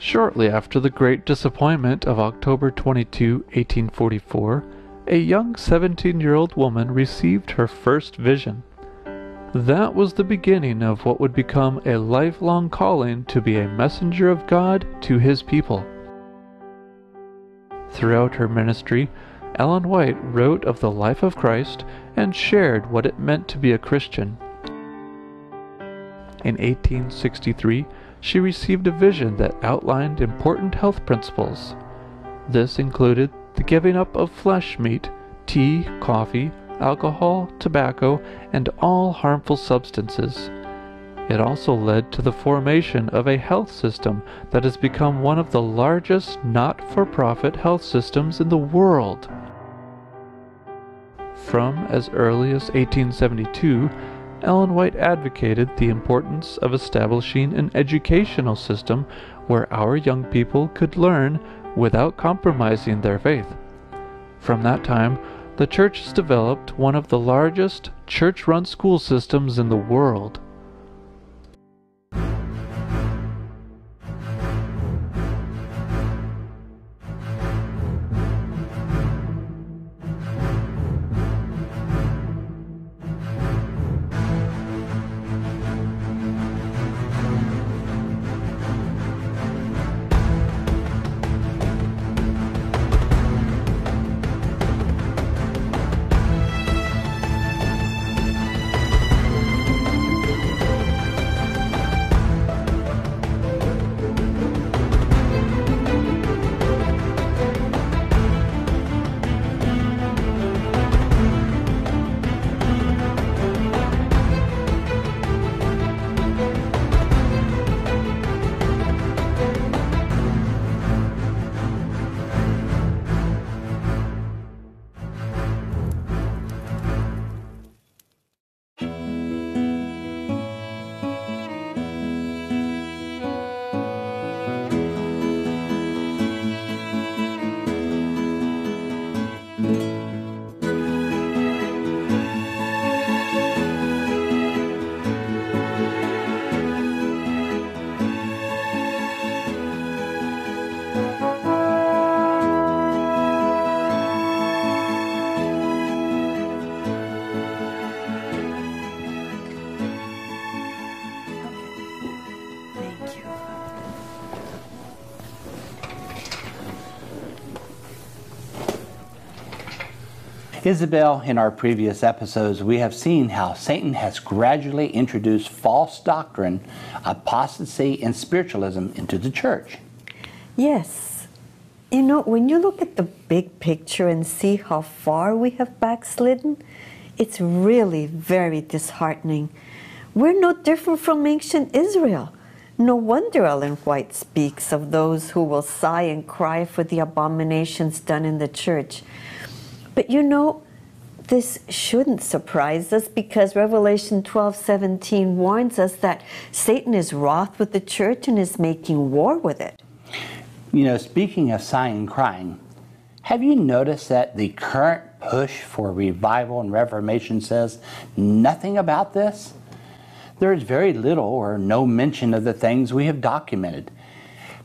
Shortly after the Great Disappointment of October 22, 1844, a young 17-year-old woman received her first vision. That was the beginning of what would become a lifelong calling to be a messenger of God to His people. Throughout her ministry, Ellen White wrote of the life of Christ and shared what it meant to be a Christian. In 1863, she received a vision that outlined important health principles. This included the giving up of flesh meat, tea, coffee, alcohol, tobacco, and all harmful substances. It also led to the formation of a health system that has become one of the largest not-for-profit health systems in the world. From as early as 1872, Ellen White advocated the importance of establishing an educational system where our young people could learn without compromising their faith. From that time, the church has developed one of the largest church-run school systems in the world. Isabel, in our previous episodes, we have seen how Satan has gradually introduced false doctrine, apostasy, and spiritualism into the church. Yes. You know, when you look at the big picture and see how far we have backslidden, it's really very disheartening. We're no different from ancient Israel. No wonder Ellen White speaks of those who will sigh and cry for the abominations done in the church. But you know, this shouldn't surprise us because Revelation 12:17 warns us that Satan is wroth with the church and is making war with it. You know, speaking of sighing and crying, have you noticed that the current push for revival and reformation says nothing about this? There is very little or no mention of the things we have documented.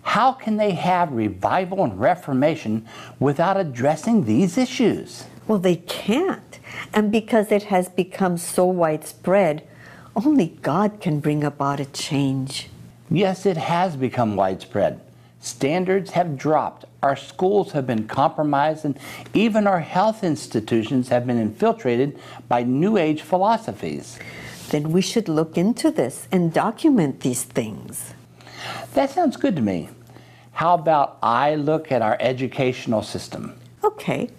How can they have revival and reformation without addressing these issues? Well, they can't. And because it has become so widespread, only God can bring about a change. Yes, it has become widespread. Standards have dropped, our schools have been compromised, and even our health institutions have been infiltrated by New Age philosophies. Then we should look into this and document these things. That sounds good to me. How about I look at our educational system? Okay,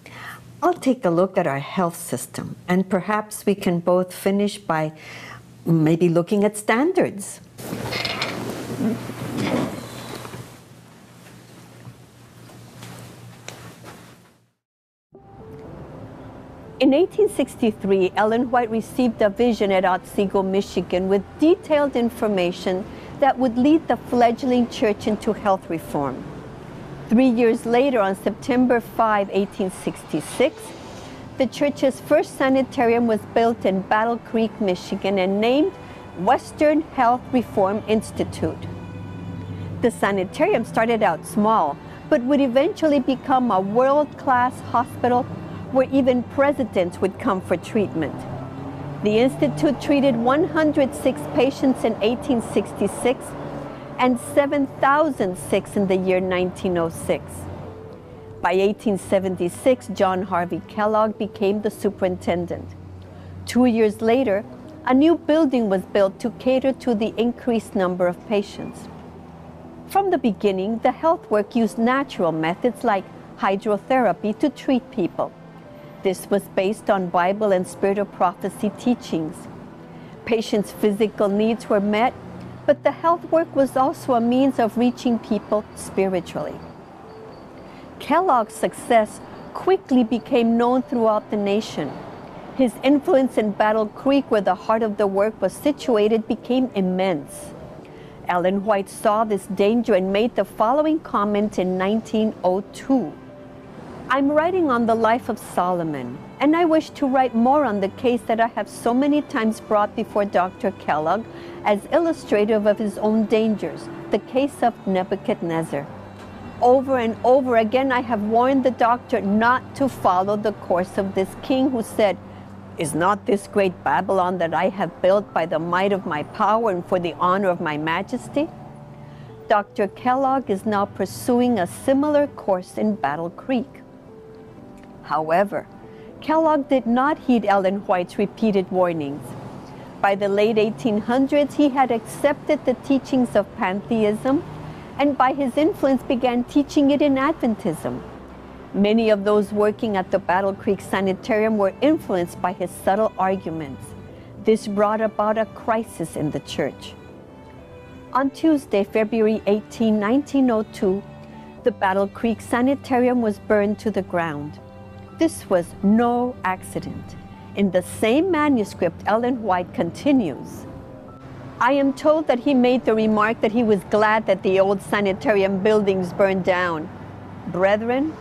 I'll take a look at our health system, and perhaps we can both finish by maybe looking at standards. In 1863, Ellen White received a vision at Otsego, Michigan, with detailed information that would lead the fledgling church into health reform. 3 years later, on September 5, 1866, the church's first sanitarium was built in Battle Creek, Michigan, and named Western Health Reform Institute. The sanitarium started out small, but would eventually become a world-class hospital where even presidents would come for treatment. The Institute treated 106 patients in 1866 and 7,006 in the year 1906. By 1876, John Harvey Kellogg became the superintendent. 2 years later, a new building was built to cater to the increased number of patients. From the beginning, the health work used natural methods like hydrotherapy to treat people. This was based on Bible and spirit of prophecy teachings. Patients' physical needs were met, but the health work was also a means of reaching people spiritually. Kellogg's success quickly became known throughout the nation. His influence in Battle Creek, where the heart of the work was situated, became immense. Ellen White saw this danger and made the following comment in 1902. I'm writing on the life of Solomon, and I wish to write more on the case that I have so many times brought before Dr. Kellogg as illustrative of his own dangers, the case of Nebuchadnezzar. Over and over again, I have warned the doctor not to follow the course of this king who said, "Is not this great Babylon that I have built by the might of my power and for the honor of my majesty?" Dr. Kellogg is now pursuing a similar course in Battle Creek. However, Kellogg did not heed Ellen White's repeated warnings. By the late 1800s, he had accepted the teachings of pantheism, and by his influence began teaching it in Adventism. Many of those working at the Battle Creek Sanitarium were influenced by his subtle arguments. This brought about a crisis in the church. On Tuesday, February 18, 1902, the Battle Creek Sanitarium was burned to the ground. This was no accident. In the same manuscript, Ellen White continues, I am told that he made the remark that he was glad that the old sanitarium buildings burned down. Brethren,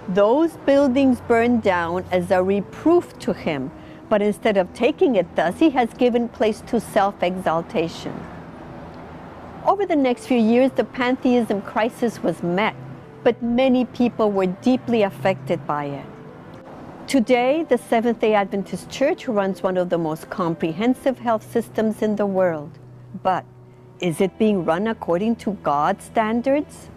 those buildings burned down as a reproof to him, but instead of taking it thus, he has given place to self-exaltation. Over the next few years, the pantheism crisis was met, but many people were deeply affected by it. Today, the Seventh-day Adventist Church runs one of the most comprehensive health systems in the world. But is it being run according to God's standards?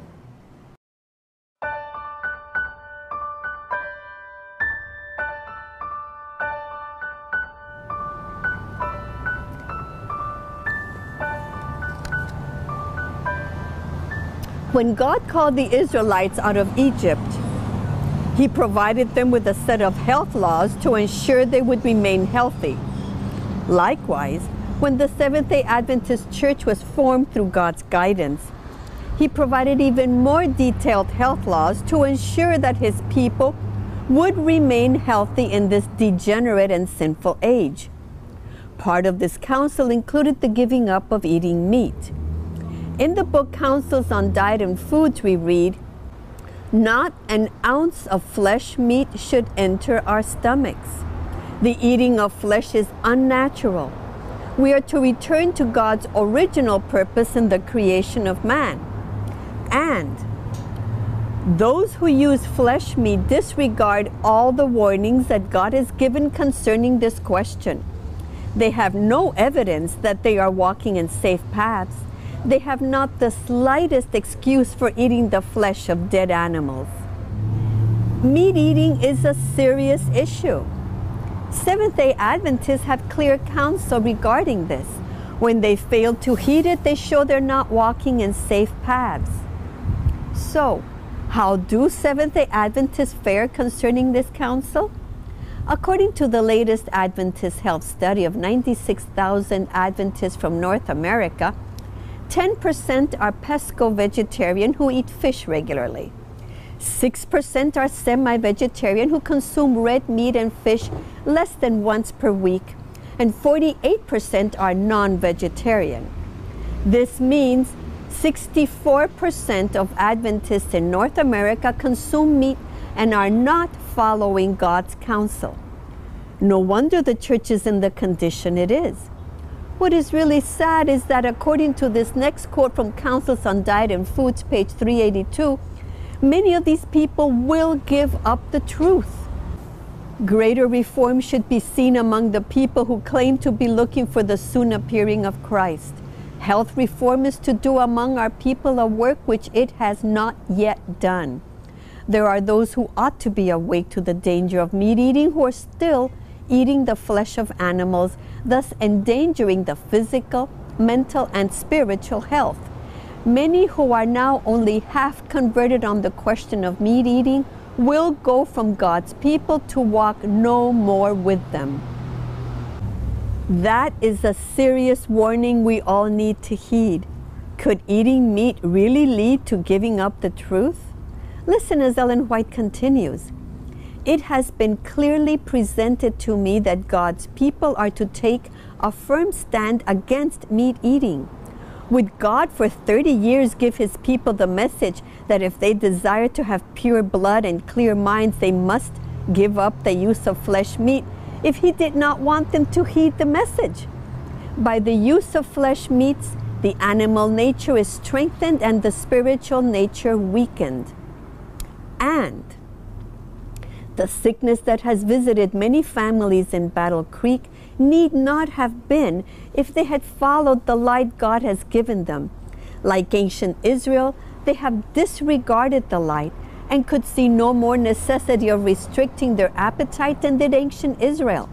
When God called the Israelites out of Egypt, He provided them with a set of health laws to ensure they would remain healthy. Likewise, when the Seventh-day Adventist Church was formed through God's guidance, He provided even more detailed health laws to ensure that His people would remain healthy in this degenerate and sinful age. Part of this counsel included the giving up of eating meat. In the book Counsels on Diet and Foods, we read, "Not an ounce of flesh meat should enter our stomachs. The eating of flesh is unnatural. We are to return to God's original purpose in the creation of man. And those who use flesh meat disregard all the warnings that God has given concerning this question. They have no evidence that they are walking in safe paths. They have not the slightest excuse for eating the flesh of dead animals." Meat eating is a serious issue. Seventh-day Adventists have clear counsel regarding this. When they fail to heed it, they show they're not walking in safe paths. So, how do Seventh-day Adventists fare concerning this counsel? According to the latest Adventist health study of 96,000 Adventists from North America, 10% are pesco-vegetarian who eat fish regularly. 6% are semi-vegetarian who consume red meat and fish less than once per week, and 48% are non-vegetarian. This means 64% of Adventists in North America consume meat and are not following God's counsel. No wonder the church is in the condition it is. What is really sad is that according to this next quote from Counsels on Diet and Foods, page 382, many of these people will give up the truth. Greater reform should be seen among the people who claim to be looking for the soon appearing of Christ. Health reform is to do among our people a work which it has not yet done. There are those who ought to be awake to the danger of meat eating who are still eating the flesh of animals, thus endangering the physical, mental, and spiritual health. Many who are now only half converted on the question of meat eating will go from God's people to walk no more with them. That is a serious warning we all need to heed. Could eating meat really lead to giving up the truth? Listen as Ellen White continues. It has been clearly presented to me that God's people are to take a firm stand against meat eating. Would God for 30 years give his people the message that if they desire to have pure blood and clear minds, they must give up the use of flesh meat if he did not want them to heed the message? By the use of flesh meats, the animal nature is strengthened and the spiritual nature weakened. And the sickness that has visited many families in Battle Creek need not have been if they had followed the light God has given them. Like ancient Israel, they have disregarded the light and could see no more necessity of restricting their appetite than did ancient Israel.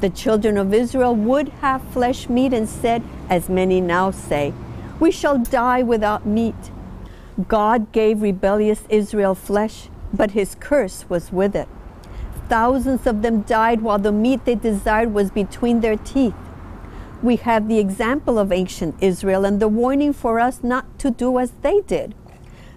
The children of Israel would have flesh meat and said, as many now say, "We shall die without meat." God gave rebellious Israel flesh, but his curse was with it. Thousands of them died while the meat they desired was between their teeth. We have the example of ancient Israel and the warning for us not to do as they did.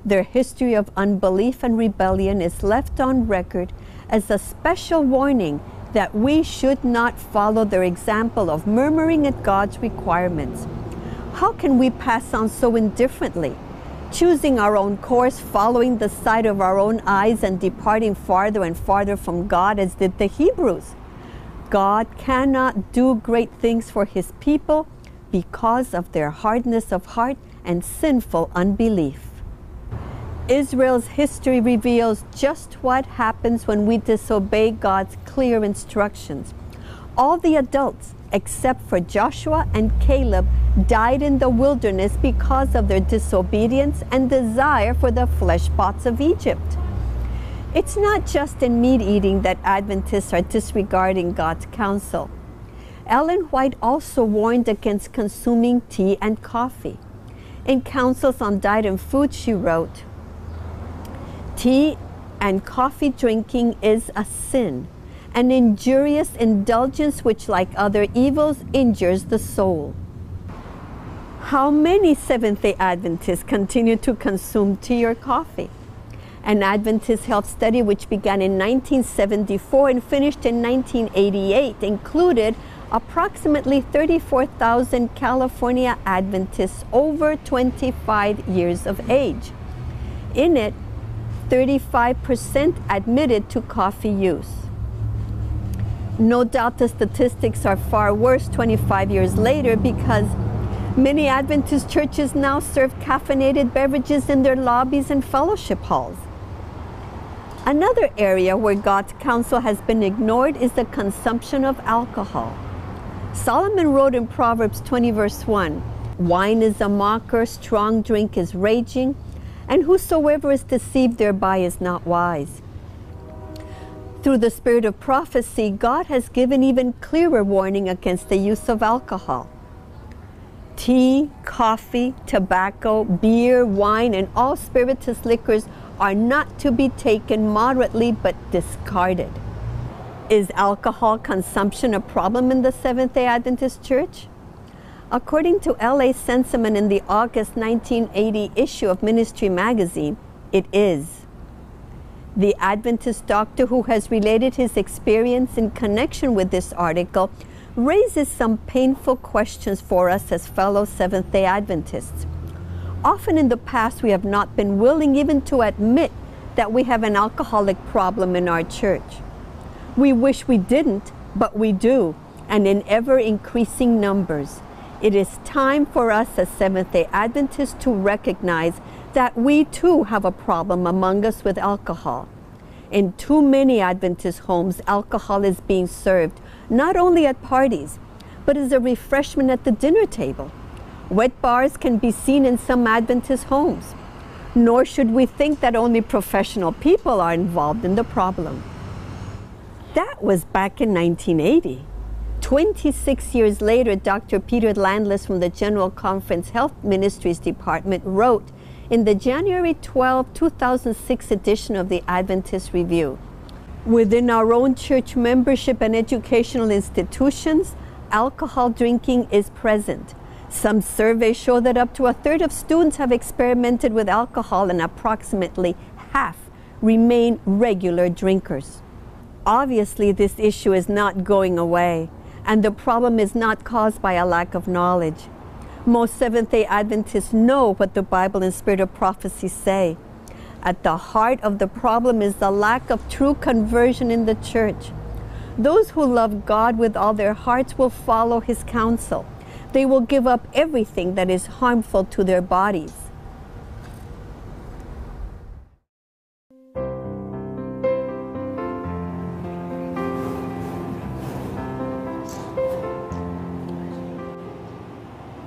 Their history of unbelief and rebellion is left on record as a special warning that we should not follow their example of murmuring at God's requirements. How can we pass on so indifferently, choosing our own course, following the sight of our own eyes, and departing farther and farther from God as did the Hebrews? God cannot do great things for his people because of their hardness of heart and sinful unbelief. Israel's history reveals just what happens when we disobey God's clear instructions. All the adults, except for Joshua and Caleb, died in the wilderness because of their disobedience and desire for the flesh pots of Egypt. It's not just in meat eating that Adventists are disregarding God's counsel. Ellen White also warned against consuming tea and coffee. In Counsels on Diet and Food, she wrote, "Tea and coffee drinking is a sin, an injurious indulgence which, like other evils, injures the soul." How many Seventh-day Adventists continue to consume tea or coffee? An Adventist health study which began in 1974 and finished in 1988 included approximately 34,000 California Adventists over 25 years of age. In it, 35% admitted to coffee use. No doubt the statistics are far worse 25 years later because many Adventist churches now serve caffeinated beverages in their lobbies and fellowship halls. Another area where God's counsel has been ignored is the consumption of alcohol. Solomon wrote in Proverbs 20 verse 1, "Wine is a mocker, strong drink is raging, and whosoever is deceived thereby is not wise." Through the spirit of prophecy, God has given even clearer warning against the use of alcohol. Tea, coffee, tobacco, beer, wine, and all spirituous liquors are not to be taken moderately but discarded. Is alcohol consumption a problem in the Seventh-day Adventist Church? According to L.A. Sensiman in the August 1980 issue of Ministry Magazine, it is. The Adventist doctor who has related his experience in connection with this article raises some painful questions for us as fellow Seventh-day Adventists. Often in the past, we have not been willing even to admit that we have an alcoholic problem in our church. We wish we didn't, but we do. and in ever-increasing numbers. It is time for us as Seventh-day Adventists to recognize that we too have a problem among us with alcohol. In too many Adventist homes, alcohol is being served not only at parties, but as a refreshment at the dinner table. Wet bars can be seen in some Adventist homes. Nor should we think that only professional people are involved in the problem. That was back in 1980. 26 years later, Dr. Peter Landless from the General Conference Health Ministries Department wrote in the January 12, 2006 edition of the Adventist Review, "Within our own church membership and educational institutions, alcohol drinking is present. Some surveys show that up to a third of students have experimented with alcohol and approximately half remain regular drinkers." Obviously, this issue is not going away, and the problem is not caused by a lack of knowledge. Most Seventh-day Adventists know what the Bible and Spirit of Prophecy say. At the heart of the problem is the lack of true conversion in the church. Those who love God with all their hearts will follow His counsel. They will give up everything that is harmful to their bodies.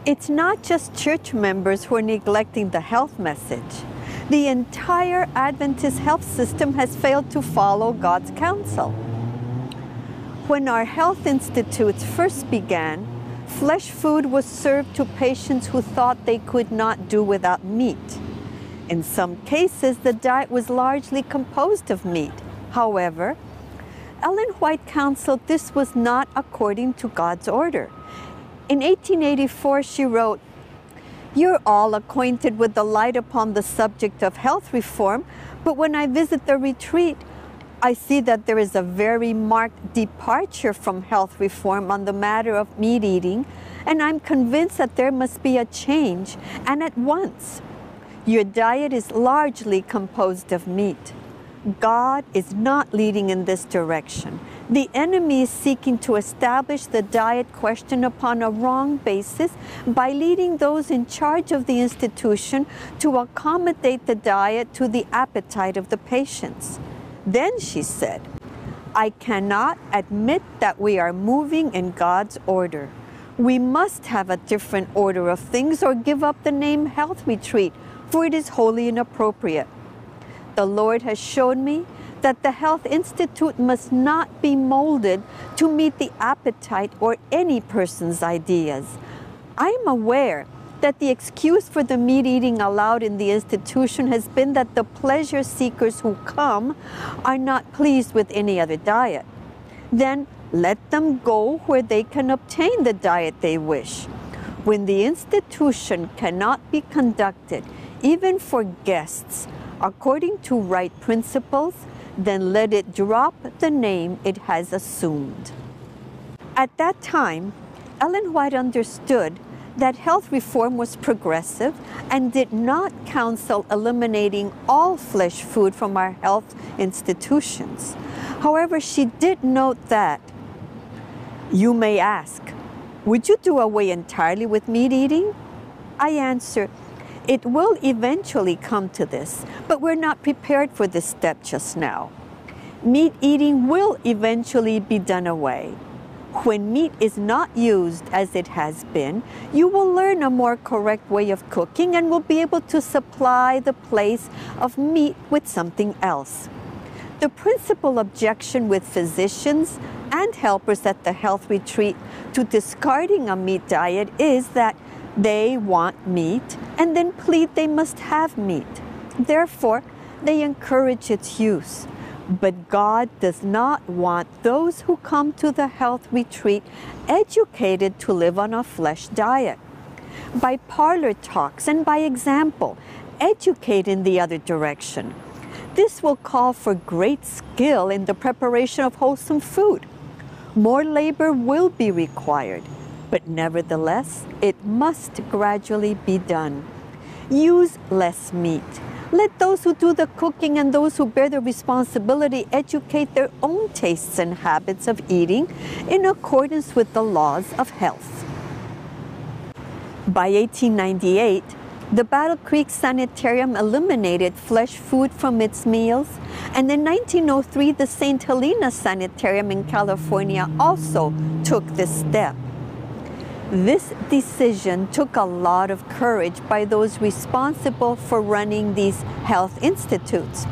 It's not just church members who are neglecting the health message. The entire Adventist health system has failed to follow God's counsel. When our health institutes first began, flesh food was served to patients who thought they could not do without meat. In some cases, the diet was largely composed of meat. However, Ellen White counseled this was not according to God's order. In 1884, she wrote, "You're all acquainted with the light upon the subject of health reform, but when I visit the retreat, I see that there is a very marked departure from health reform on the matter of meat eating, and I'm convinced that there must be a change, and at once. Your diet is largely composed of meat. God is not leading in this direction. The enemy is seeking to establish the diet question upon a wrong basis by leading those in charge of the institution to accommodate the diet to the appetite of the patients." Then she said, "I cannot admit that we are moving in God's order. We must have a different order of things or give up the name health retreat, for it is wholly inappropriate. The Lord has shown me that the Health Institute must not be molded to meet the appetite or any person's ideas. I am aware that the excuse for the meat eating allowed in the institution has been that the pleasure seekers who come are not pleased with any other diet. Then let them go where they can obtain the diet they wish. When the institution cannot be conducted, even for guests, according to right principles, then let it drop the name it has assumed." At that time, Ellen White understood that health reform was progressive and did not counsel eliminating all flesh food from our health institutions. However, she did note that, "You may ask, would you do away entirely with meat eating? I answer, it will eventually come to this, but we're not prepared for this step just now. Meat eating will eventually be done away. When meat is not used as it has been, you will learn a more correct way of cooking and will be able to supply the place of meat with something else." The principal objection with physicians and helpers at the health retreat to discarding a meat diet is that they want meat and then plead they must have meat. Therefore, they encourage its use. But God does not want those who come to the health retreat educated to live on a flesh diet. By parlor talks and by example, educate in the other direction. This will call for great skill in the preparation of wholesome food. More labor will be required, but nevertheless, it must gradually be done. Use less meat. Let those who do the cooking and those who bear the responsibility educate their own tastes and habits of eating in accordance with the laws of health. By 1898, the Battle Creek Sanitarium eliminated flesh food from its meals, and in 1903, the St. Helena Sanitarium in California also took this step. This decision took a lot of courage by those responsible for running these health institutes.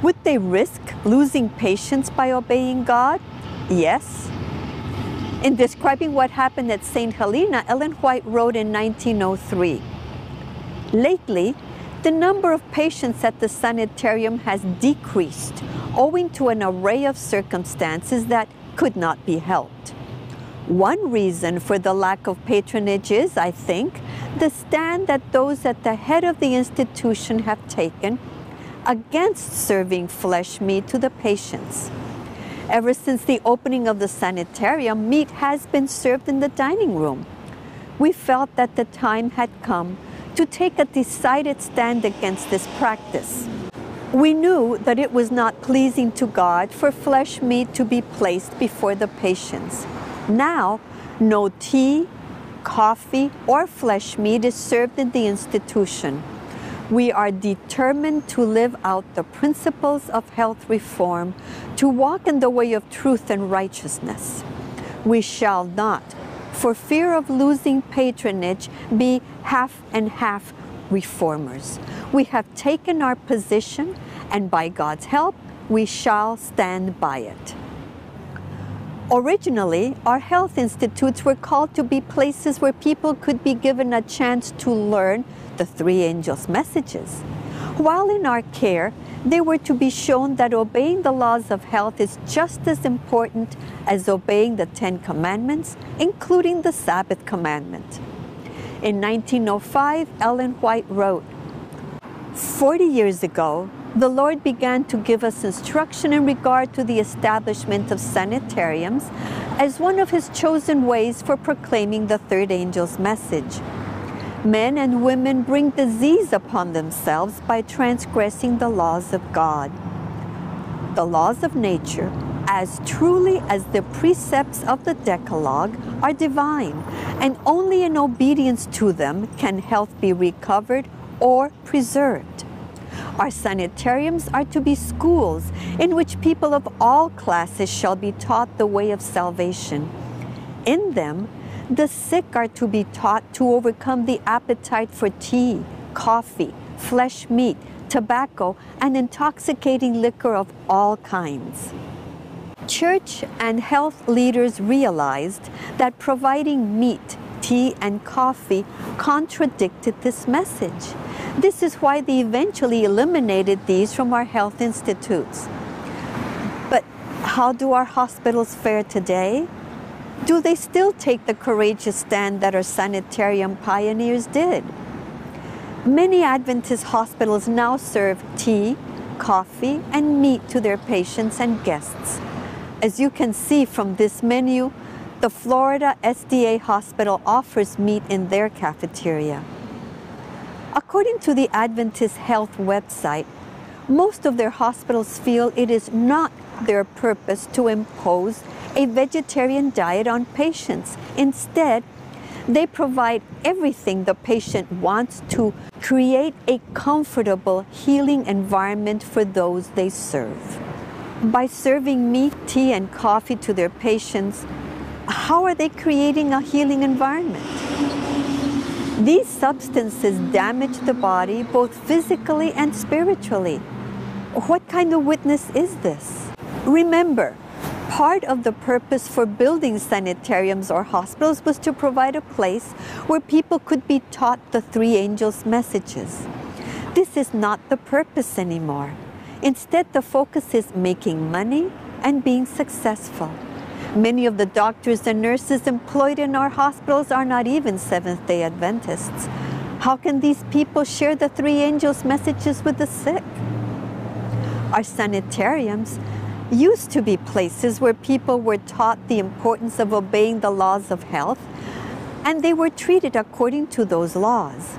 Would they risk losing patients by obeying God? Yes. In describing what happened at St. Helena, Ellen White wrote in 1903, "Lately, the number of patients at the sanitarium has decreased owing to an array of circumstances that could not be helped. One reason for the lack of patronage is, I think, the stand that those at the head of the institution have taken against serving flesh meat to the patients. Ever since the opening of the sanitarium, meat has been served in the dining room. We felt that the time had come to take a decided stand against this practice. We knew that it was not pleasing to God for flesh meat to be placed before the patients. Now, no tea, coffee, or flesh meat is served in the institution. We are determined to live out the principles of health reform, to walk in the way of truth and righteousness. We shall not, for fear of losing patronage, be half and half reformers. We have taken our position, and by God's help, we shall stand by it." Originally, our health institutes were called to be places where people could be given a chance to learn the three angels' messages. While in our care, they were to be shown that obeying the laws of health is just as important as obeying the 10 Commandments, including the Sabbath commandment. In 1905, Ellen White wrote, "40 years ago, the Lord began to give us instruction in regard to the establishment of sanitariums as one of His chosen ways for proclaiming the third angel's message. Men and women bring disease upon themselves by transgressing the laws of God. The laws of nature, as truly as the precepts of the Decalogue, are divine, and only in obedience to them can health be recovered or preserved. Our sanitariums are to be schools in which people of all classes shall be taught the way of salvation. In them, the sick are to be taught to overcome the appetite for tea, coffee, flesh meat, tobacco, and intoxicating liquor of all kinds." Church and health leaders realized that providing meat, tea, and coffee contradicted this message. This is why they eventually eliminated these from our health institutes. But how do our hospitals fare today? Do they still take the courageous stand that our sanitarium pioneers did? Many Adventist hospitals now serve tea, coffee, and meat to their patients and guests. As you can see from this menu, the Florida SDA Hospital offers meat in their cafeteria. According to the Adventist Health website, most of their hospitals feel it is not their purpose to impose a vegetarian diet on patients. Instead, they provide everything the patient wants to create a comfortable, healing environment for those they serve. By serving meat, tea, and coffee to their patients, how are they creating a healing environment? These substances damage the body both physically and spiritually. What kind of witness is this? Remember, part of the purpose for building sanitariums or hospitals was to provide a place where people could be taught the three angels' messages. This is not the purpose anymore. Instead, the focus is making money and being successful. Many of the doctors and nurses employed in our hospitals are not even Seventh-day Adventists. How can these people share the three angels' messages with the sick? Our sanitariums used to be places where people were taught the importance of obeying the laws of health, and they were treated according to those laws.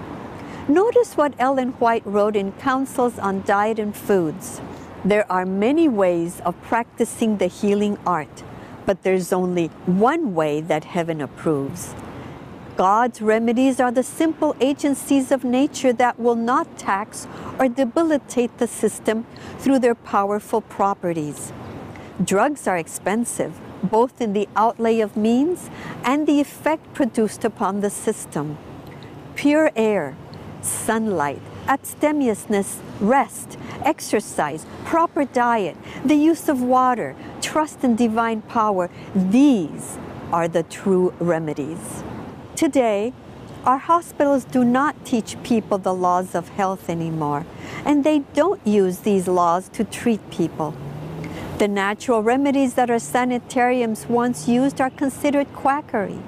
Notice what Ellen White wrote in Counsels on Diet and Foods. There are many ways of practicing the healing art, but there's only one way that heaven approves. God's remedies are the simple agencies of nature that will not tax or debilitate the system through their powerful properties. Drugs are expensive, both in the outlay of means and the effect produced upon the system. Pure air, sunlight, abstemiousness, rest, exercise, proper diet, the use of water, trust in divine power, these are the true remedies. Today, our hospitals do not teach people the laws of health anymore, and they don't use these laws to treat people. The natural remedies that our sanitariums once used are considered quackery.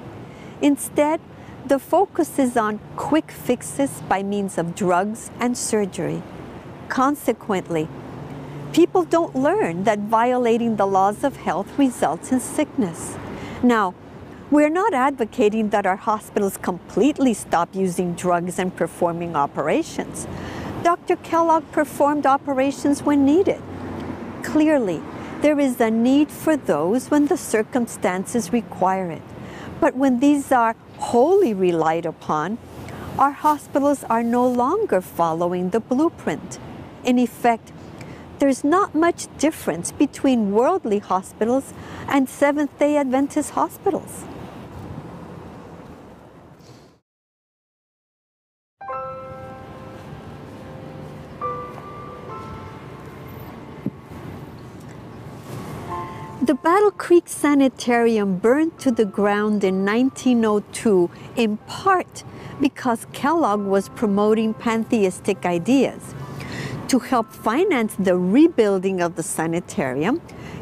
Instead, the focus is on quick fixes by means of drugs and surgery. Consequently, people don't learn that violating the laws of health results in sickness. Now, we're not advocating that our hospitals completely stop using drugs and performing operations. Dr. Kellogg performed operations when needed. Clearly, there is a need for those when the circumstances require it. But when these are wholly relied upon, our hospitals are no longer following the blueprint. In effect, there's not much difference between worldly hospitals and Seventh-day Adventist hospitals. The Battle Creek Sanitarium burned to the ground in 1902 in part because Kellogg was promoting pantheistic ideas. To help finance the rebuilding of the sanitarium,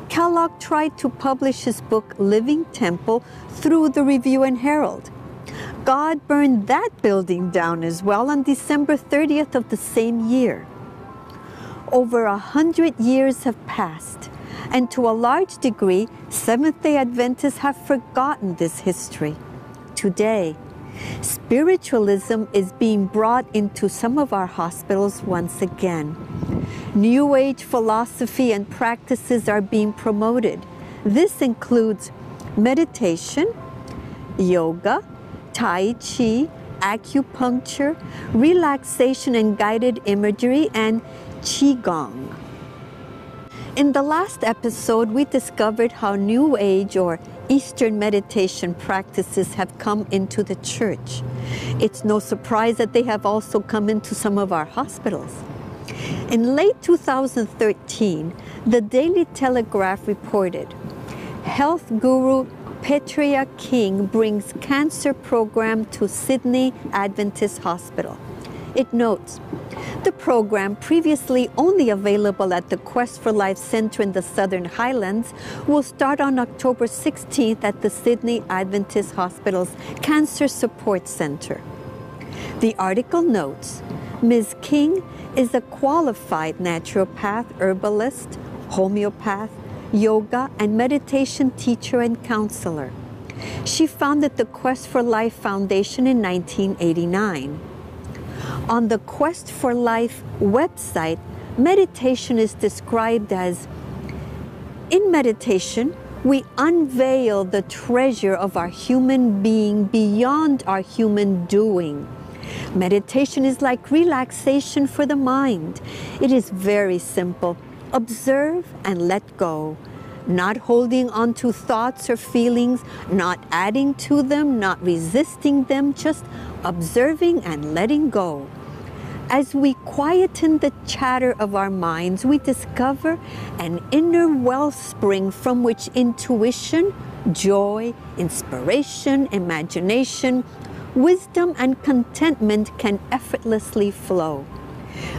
Kellogg tried to publish his book Living Temple through the Review and Herald. God burned that building down as well on December 30th of the same year. Over 100 years have passed, and to a large degree, Seventh-day Adventists have forgotten this history. Today, spiritualism is being brought into some of our hospitals once again. New Age philosophy and practices are being promoted. This includes meditation, yoga, Tai Chi, acupuncture, relaxation and guided imagery, and Qigong. In the last episode, we discovered how New Age or Eastern meditation practices have come into the church. It's no surprise that they have also come into some of our hospitals. In late 2013, the Daily Telegraph reported, health guru Petria King brings cancer program to Sydney Adventist Hospital. It notes, the program, previously only available at the Quest for Life Center in the Southern Highlands, will start on October 16th at the Sydney Adventist Hospital's Cancer Support Center. The article notes, Ms. King is a qualified naturopath, herbalist, homeopath, yoga, and meditation teacher and counselor. She founded the Quest for Life Foundation in 1989. On the Quest for Life website, meditation is described as, in meditation, we unveil the treasure of our human being beyond our human doing. Meditation is like relaxation for the mind. It is very simple. Observe and let go. Not holding on to thoughts or feelings, not adding to them, not resisting them, just observing and letting go. As we quieten the chatter of our minds, we discover an inner wellspring from which intuition, joy, inspiration, imagination, wisdom, and contentment can effortlessly flow.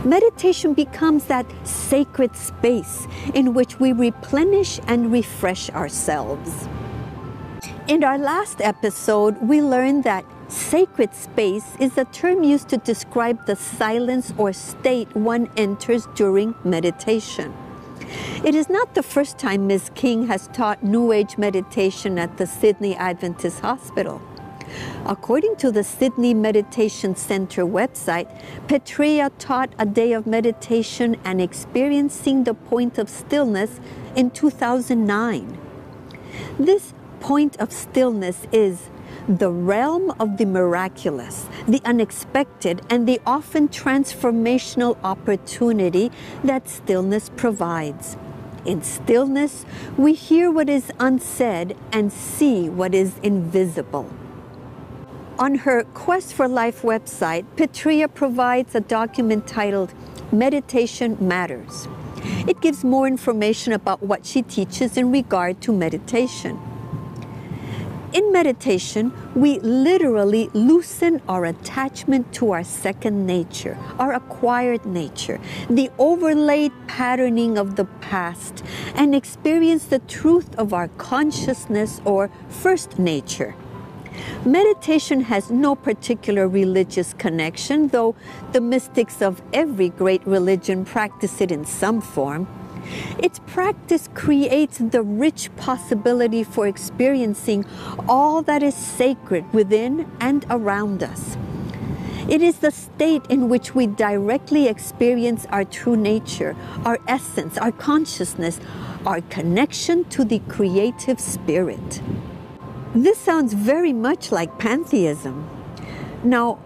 Meditation becomes that sacred space in which we replenish and refresh ourselves. In our last episode, we learned that sacred space is a term used to describe the silence or state one enters during meditation. It is not the first time Ms. King has taught New Age meditation at the Sydney Adventist Hospital. According to the Sydney Meditation Center website, Petrea taught a day of meditation and experiencing the point of stillness in 2009. This point of stillness is the realm of the miraculous, the unexpected, and the often transformational opportunity that stillness provides. In stillness, we hear what is unsaid and see what is invisible. On her Quest for Life website, Petrea provides a document titled Meditation Matters. It gives more information about what she teaches in regard to meditation. In meditation, we literally loosen our attachment to our second nature, our acquired nature, the overlaid patterning of the past, and experience the truth of our consciousness or first nature. Meditation has no particular religious connection, though the mystics of every great religion practice it in some form. Its practice creates the rich possibility for experiencing all that is sacred within and around us. It is the state in which we directly experience our true nature, our essence, our consciousness, our connection to the creative spirit. This sounds very much like pantheism. Now,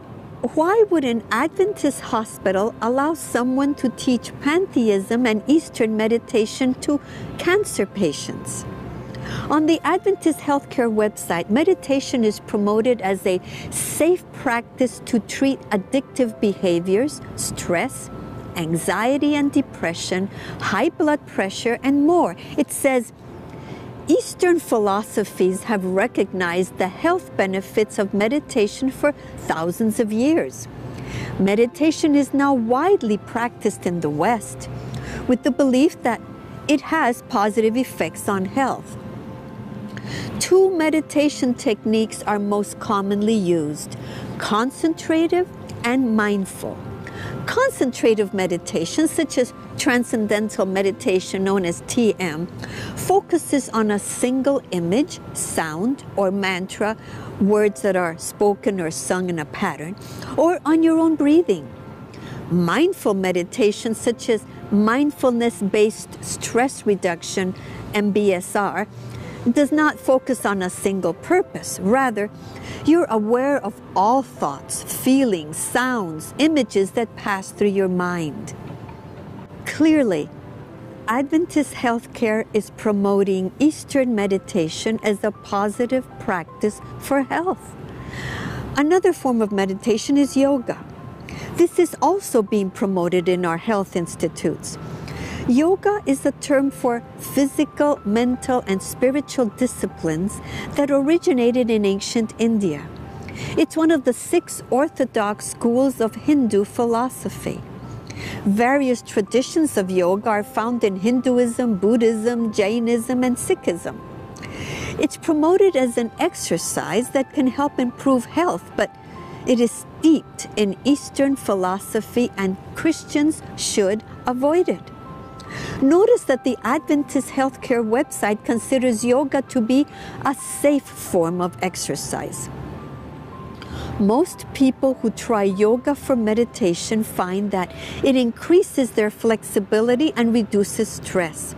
why would an Adventist hospital allow someone to teach pantheism and Eastern meditation to cancer patients? On the Adventist Healthcare website, meditation is promoted as a safe practice to treat addictive behaviors, stress, anxiety and depression, high blood pressure, and more. It says, Eastern philosophies have recognized the health benefits of meditation for thousands of years. Meditation is now widely practiced in the West, with the belief that it has positive effects on health. Two meditation techniques are most commonly used: concentrative and mindful. Concentrative meditation, such as transcendental meditation known as TM, focuses on a single image, sound, or mantra, words that are spoken or sung in a pattern, or on your own breathing. Mindful meditation, such as mindfulness-based stress reduction, MBSR, does not focus on a single purpose. Rather, you're aware of all thoughts, feelings, sounds, images that pass through your mind. Clearly, Adventist healthcare is promoting Eastern meditation as a positive practice for health. Another form of meditation is yoga. This is also being promoted in our health institutes. Yoga is a term for physical, mental, and spiritual disciplines that originated in ancient India. It's one of the 6 orthodox schools of Hindu philosophy. Various traditions of yoga are found in Hinduism, Buddhism, Jainism, and Sikhism. It's promoted as an exercise that can help improve health, but it is steeped in Eastern philosophy and Christians should avoid it. Notice that the Adventist Healthcare website considers yoga to be a safe form of exercise. Most people who try yoga for meditation find that it increases their flexibility and reduces stress.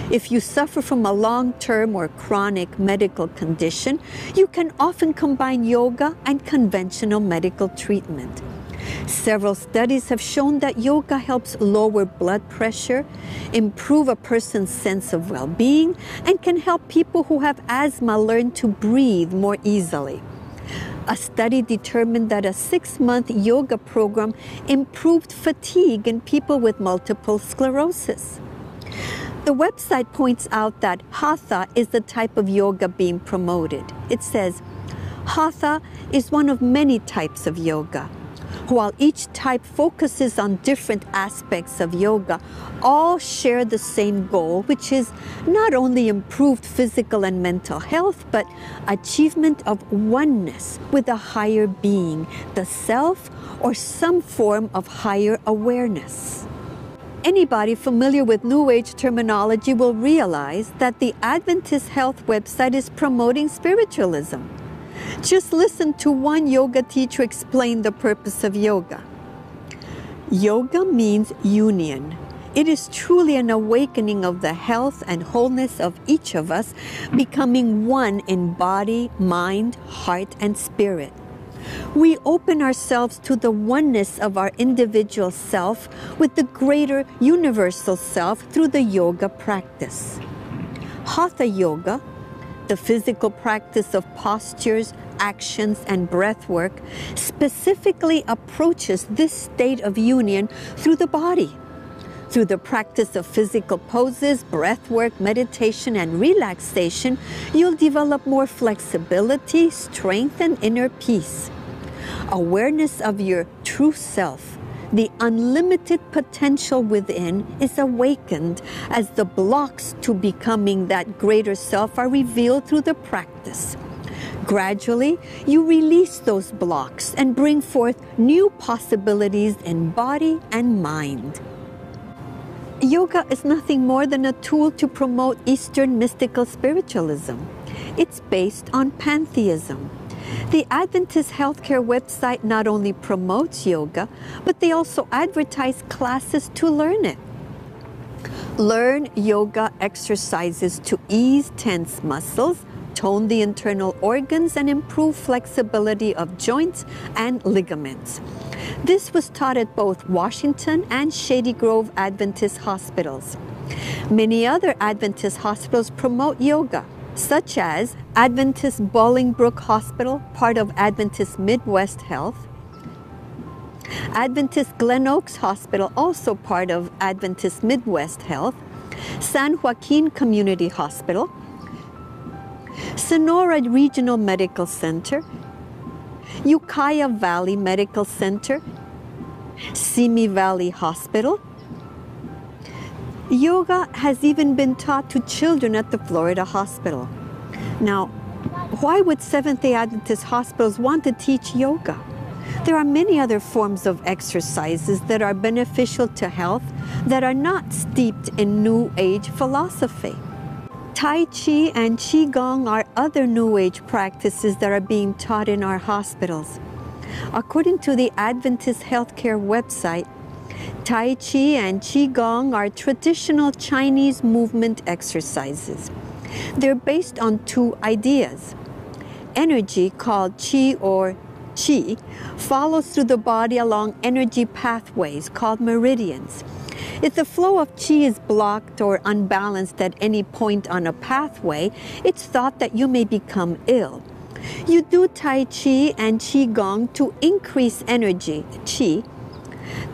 If you suffer from a long-term or chronic medical condition, you can often combine yoga and conventional medical treatment. Several studies have shown that yoga helps lower blood pressure, improve a person's sense of well-being, and can help people who have asthma learn to breathe more easily. A study determined that a 6-month yoga program improved fatigue in people with multiple sclerosis. The website points out that Hatha is the type of yoga being promoted. It says, Hatha is one of many types of yoga. While each type focuses on different aspects of yoga, all share the same goal, which is not only improved physical and mental health, but achievement of oneness with a higher being, the self, or some form of higher awareness. Anybody familiar with New Age terminology will realize that the Adventist Health website is promoting spiritualism. Just listen to one yoga teacher explain the purpose of yoga. Yoga means union. It is truly an awakening of the health and wholeness of each of us, becoming one in body, mind, heart, and spirit. We open ourselves to the oneness of our individual self with the greater universal self through the yoga practice. Hatha yoga, the physical practice of postures, actions, and breath work, specifically approaches this state of union through the body. Through the practice of physical poses, breath work, meditation, and relaxation, you'll develop more flexibility, strength, and inner peace. Awareness of your true self, the unlimited potential within, is awakened as the blocks to becoming that greater self are revealed through the practice. Gradually, you release those blocks and bring forth new possibilities in body and mind. Yoga is nothing more than a tool to promote Eastern mystical spiritualism. It's based on pantheism. The Adventist Healthcare website not only promotes yoga, but they also advertise classes to learn it. Learn yoga exercises to ease tense muscles, tone the internal organs, and improve flexibility of joints and ligaments. This was taught at both Washington and Shady Grove Adventist hospitals. Many other Adventist hospitals promote yoga, such as Adventist Bolingbrook Hospital, part of Adventist Midwest Health, Adventist Glen Oaks Hospital, also part of Adventist Midwest Health, San Joaquin Community Hospital, Sonora Regional Medical Center, Ukiah Valley Medical Center, Simi Valley Hospital. Yoga has even been taught to children at the Florida Hospital. Now, why would Seventh-day Adventist hospitals want to teach yoga? There are many other forms of exercises that are beneficial to health that are not steeped in New Age philosophy. Tai Chi and Qigong are other New Age practices that are being taught in our hospitals. According to the Adventist Healthcare website, Tai Chi and Qigong are traditional Chinese movement exercises. They're based on two ideas. Energy, called Qi or Qi, follows through the body along energy pathways called meridians. If the flow of Qi is blocked or unbalanced at any point on a pathway, it's thought that you may become ill. You do Tai Chi and Qigong to increase energy, Qi,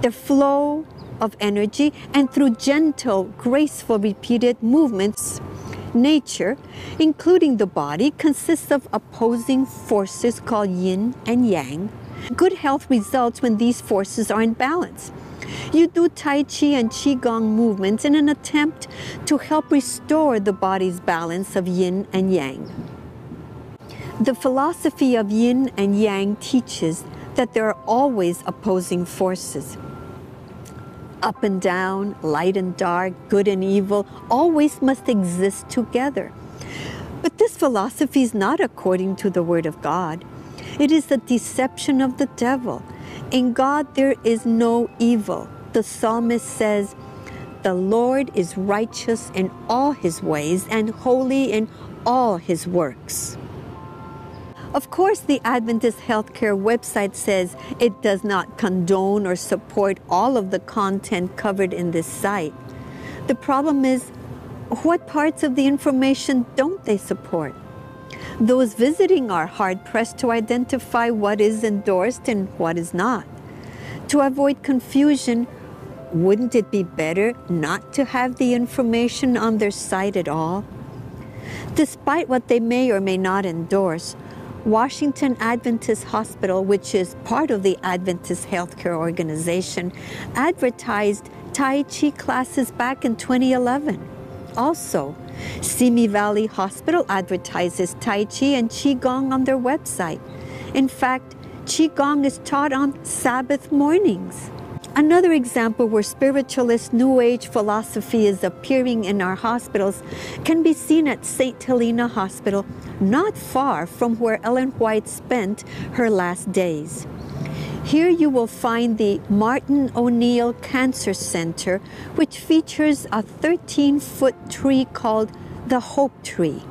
the flow of energy, and through gentle, graceful, repeated movements. Nature, including the body, consists of opposing forces called yin and yang. Good health results when these forces are in balance. You do Tai Chi and Qigong movements in an attempt to help restore the body's balance of yin and yang. The philosophy of yin and yang teaches that there are always opposing forces. Up and down, light and dark, good and evil, always must exist together. But this philosophy is not according to the Word of God. It is the deception of the devil. In God there is no evil. The psalmist says, "The Lord is righteous in all his ways and holy in all his works." Of course, the Adventist Healthcare website says it does not condone or support all of the content covered in this site. The problem is, what parts of the information don't they support? Those visiting are hard-pressed to identify what is endorsed and what is not. To avoid confusion, wouldn't it be better not to have the information on their site at all? Despite what they may or may not endorse, Washington Adventist Hospital, which is part of the Adventist Healthcare Organization, advertised Tai Chi classes back in 2011. Also, Simi Valley Hospital advertises Tai Chi and Qigong on their website. In fact, Qigong is taught on Sabbath mornings. Another example where spiritualist New Age philosophy is appearing in our hospitals can be seen at St. Helena Hospital, not far from where Ellen White spent her last days. Here you will find the Martin O'Neill Cancer Center, which features a 13-foot tree called the Hope Tree.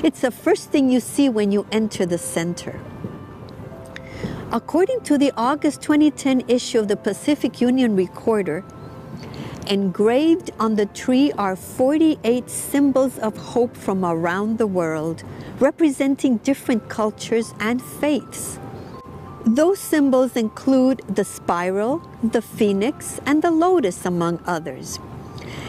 It's the first thing you see when you enter the center. According to the August 2010 issue of the Pacific Union Recorder, engraved on the tree are 48 symbols of hope from around the world, representing different cultures and faiths. Those symbols include the spiral, the phoenix, and the lotus, among others.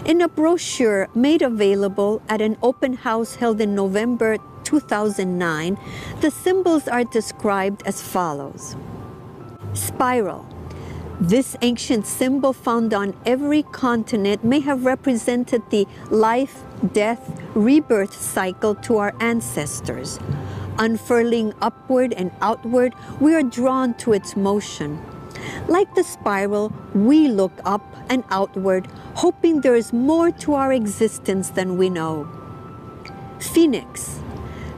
In a brochure made available at an open house held in November 2009, the symbols are described as follows. Spiral. This ancient symbol found on every continent may have represented the life, death, rebirth cycle to our ancestors. Unfurling upward and outward, we are drawn to its motion. Like the spiral, we look up and outward, hoping there is more to our existence than we know. Phoenix.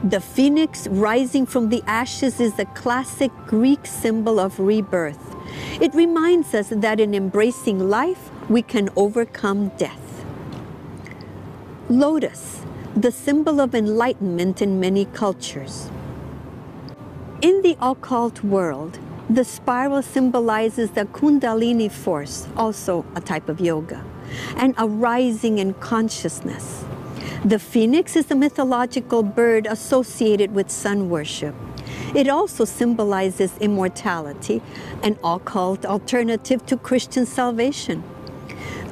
The phoenix rising from the ashes is a classic Greek symbol of rebirth. It reminds us that in embracing life, we can overcome death. Lotus, the symbol of enlightenment in many cultures. In the occult world, the spiral symbolizes the Kundalini force, also a type of yoga, and a rising in consciousness. The phoenix is a mythological bird associated with sun worship. It also symbolizes immortality, an occult alternative to Christian salvation.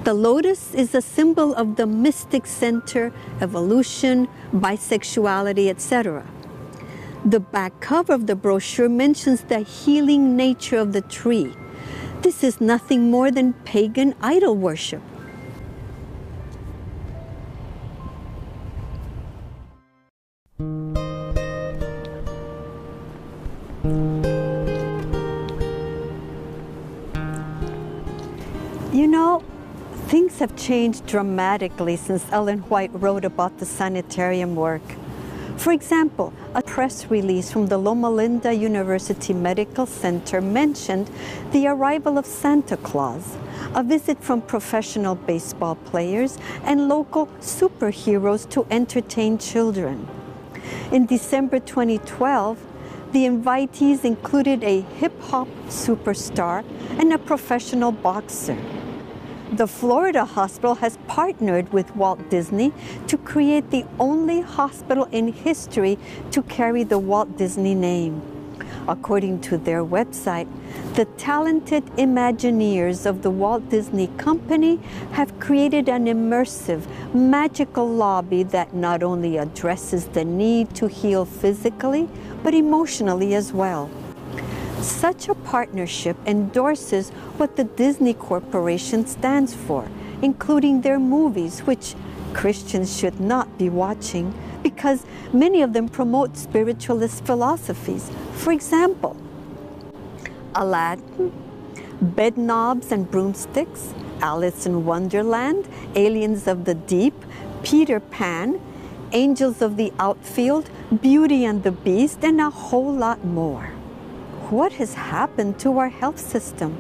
The lotus is a symbol of the mystic center, evolution, bisexuality, etc. The back cover of the brochure mentions the healing nature of the tree. This is nothing more than pagan idol worship. You know, things have changed dramatically since Ellen White wrote about the sanitarium work. For example, a press release from the Loma Linda University Medical Center mentioned the arrival of Santa Claus, a visit from professional baseball players and local superheroes to entertain children. In December 2012, the invitees included a hip-hop superstar and a professional boxer. The Florida hospital has partnered with Walt Disney to create the only hospital in history to carry the Walt Disney name. According to their website, the talented Imagineers of the Walt Disney Company have created an immersive, magical lobby that not only addresses the need to heal physically, but emotionally as well. Such a partnership endorses what the Disney Corporation stands for, including their movies, which Christians should not be watching because many of them promote spiritualist philosophies. For example, Aladdin, Bed Knobs and Broomsticks, Alice in Wonderland, Aliens of the Deep, Peter Pan, Angels of the Outfield, Beauty and the Beast, and a whole lot more. What has happened to our health system?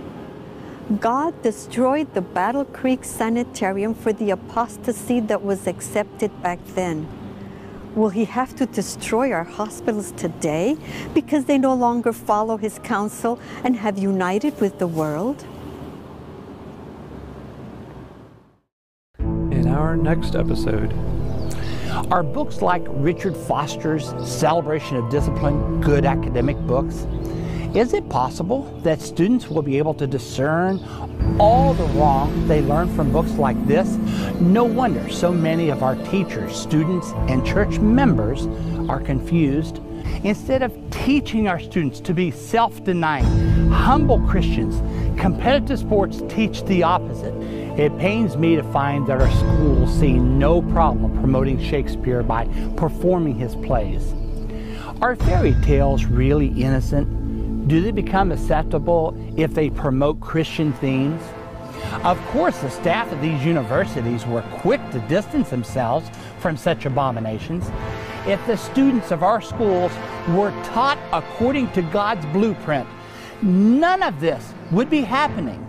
God destroyed the Battle Creek Sanitarium for the apostasy that was accepted back then. Will he have to destroy our hospitals today because they no longer follow his counsel and have united with the world? In our next episode, are books like Richard Foster's Celebration of Discipline good academic books? Is it possible that students will be able to discern all the wrong they learn from books like this? No wonder so many of our teachers, students, and church members are confused. Instead of teaching our students to be self-denying, humble Christians, competitive sports teach the opposite. It pains me to find that our schools see no problem promoting Shakespeare by performing his plays. Are fairy tales really innocent? Do they become acceptable if they promote Christian themes? Of course, the staff of these universities were quick to distance themselves from such abominations. If the students of our schools were taught according to God's blueprint, none of this would be happening.